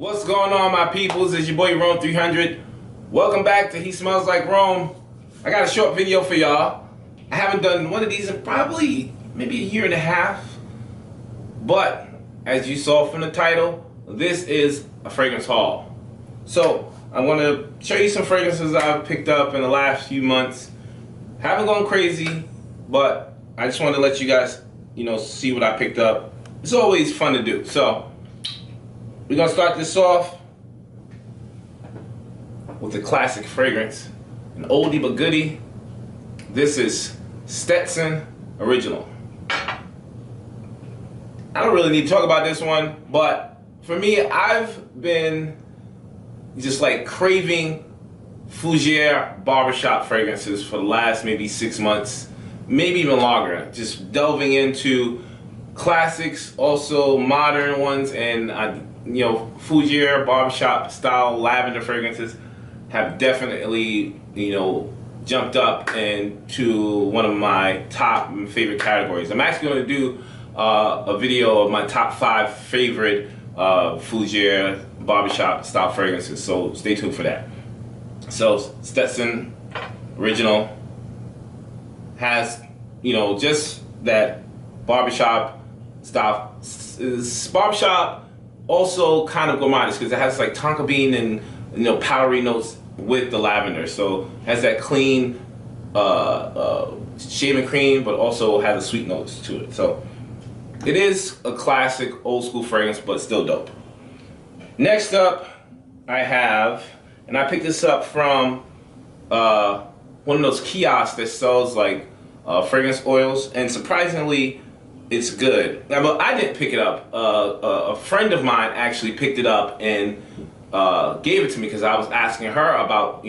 What's going on, my peoples? It's your boy Rome 300. Welcome back to He Smells Like Rome. I got a short video for y'all. I haven't done one of these in probably maybe a year and a half. But as you saw from the title, this is a fragrance haul. So I'm going to show you some fragrances I've picked up in the last few months. Haven't gone crazy, but I just wanted to let you guys, see what I picked up. It's always fun to do. So we're gonna start this off with a classic fragrance, an oldie but goodie. This is Stetson Original. I don't really need to talk about this one, but for me, I've been just like craving fougere barbershop fragrances for the last maybe 6 months, maybe even longer. Just delving into classics, also modern ones, and fougere barbershop style lavender fragrances have definitely jumped up into one of my top favorite categories. I'm actually going to do a video of my top 5 favorite fougere barbershop style fragrances, so stay tuned for that. So Stetson Original has just that barbershop style. Barbershop also kind of gourmandish because it has like tonka bean and powdery notes with the lavender. So it has that clean shaving cream, but also has a sweet notes to it. So it is a classic old school fragrance, but still dope. Next up, I have, and I picked this up from one of those kiosks that sells like fragrance oils, and surprisingly, it's good. Now, but I didn't pick it up. A friend of mine actually picked it up and gave it to me because I was asking her about,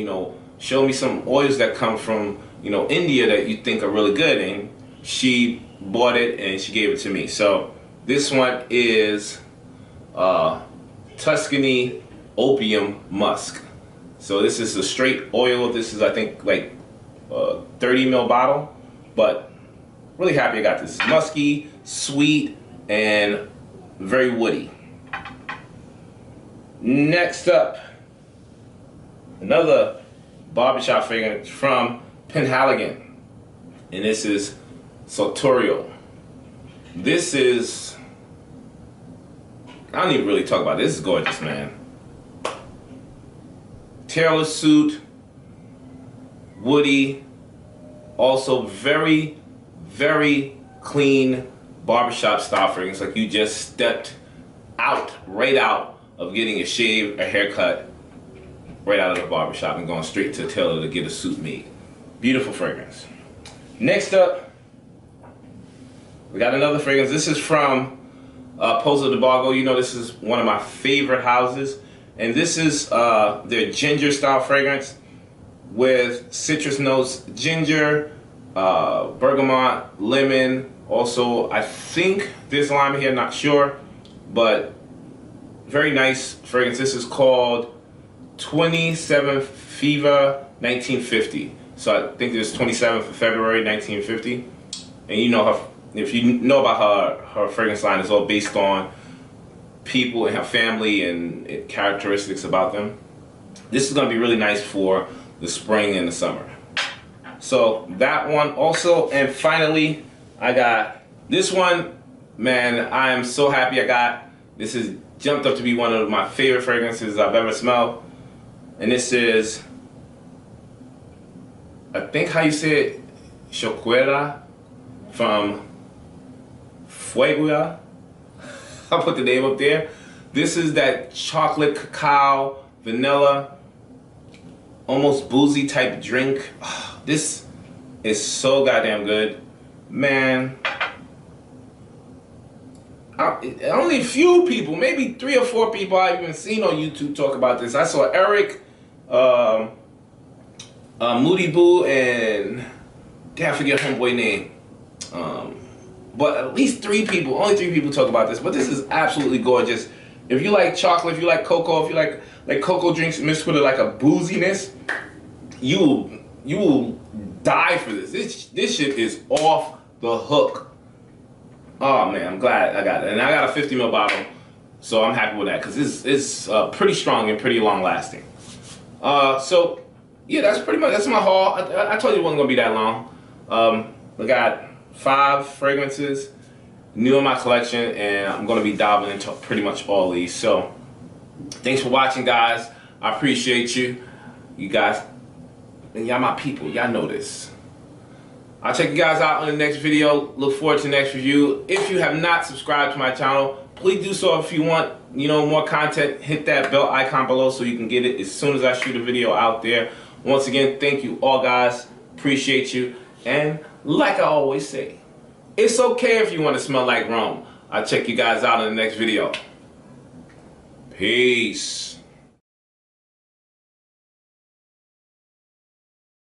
show me some oils that come from, India that you think are really good. And she bought it and she gave it to me. So this one is Tuscany Opium Musk. So this is a straight oil. This is, I think, like a 30 ml bottle, but really happy I got this. Musky, sweet, and very woody. Next up, another barbershop fragrance from Penhaligon, and this is Sartorial. This is, I don't even really talk about this. This is gorgeous, man. Tailor suit, woody, also very, very clean barbershop style fragrance, like you just stepped right out of getting a shave, a haircut, right out of the barbershop and going straight to the tailor to get a suit made. Beautiful fragrance. Next up, we got another fragrance. This is from Pozo de Bargo. This is one of my favorite houses, and this is their ginger style fragrance with citrus notes, ginger, bergamot, lemon. Also, I think there's lime here, not sure, but very nice fragrance. This is called 27th Fever 1950. So I think this is 27th of February 1950. And her, if you know about her fragrance line, is all based on people and her family and characteristics about them. This is going to be really nice for the spring and the summer. So that one also. And finally, I got this one. Man, I am so happy I got. This has jumped up to be one of my favorite fragrances I've ever smelled. And this is, I think how you say it, Choquera from Fuegua. I'll put the name up there. This is that chocolate, cacao, vanilla, almost boozy type drink. This is so goddamn good, man. Only a few people, maybe 3 or 4 people I've even seen on YouTube talk about this. I saw Eric, Moody Boo, and I forget homeboy name. But at least 3 people, only 3 people talk about this. But this is absolutely gorgeous. If you like chocolate, if you like cocoa, if you like cocoa drinks mixed with like a booziness, you will die for this. This shit is off the hook. Oh man, I'm glad I got it. And I got a 50 ml bottle. So I'm happy with that because it's pretty strong and pretty long lasting. So yeah, that's my haul. I told you it wasn't gonna be that long. I got 5 fragrances new in my collection, and I'm gonna be diving into pretty much all these. So thanks for watching, guys. I appreciate you. You guys, and y'all my people. Y'all know this. I'll check you guys out on the next video. Look forward to the next review. If you have not subscribed to my channel, please do so. If you want, more content, hit that bell icon below so you can get it as soon as I shoot a video out there. Once again, thank you all, guys. Appreciate you. And like I always say, it's okay if you want to smell like Rome. I'll check you guys out in the next video. Peace.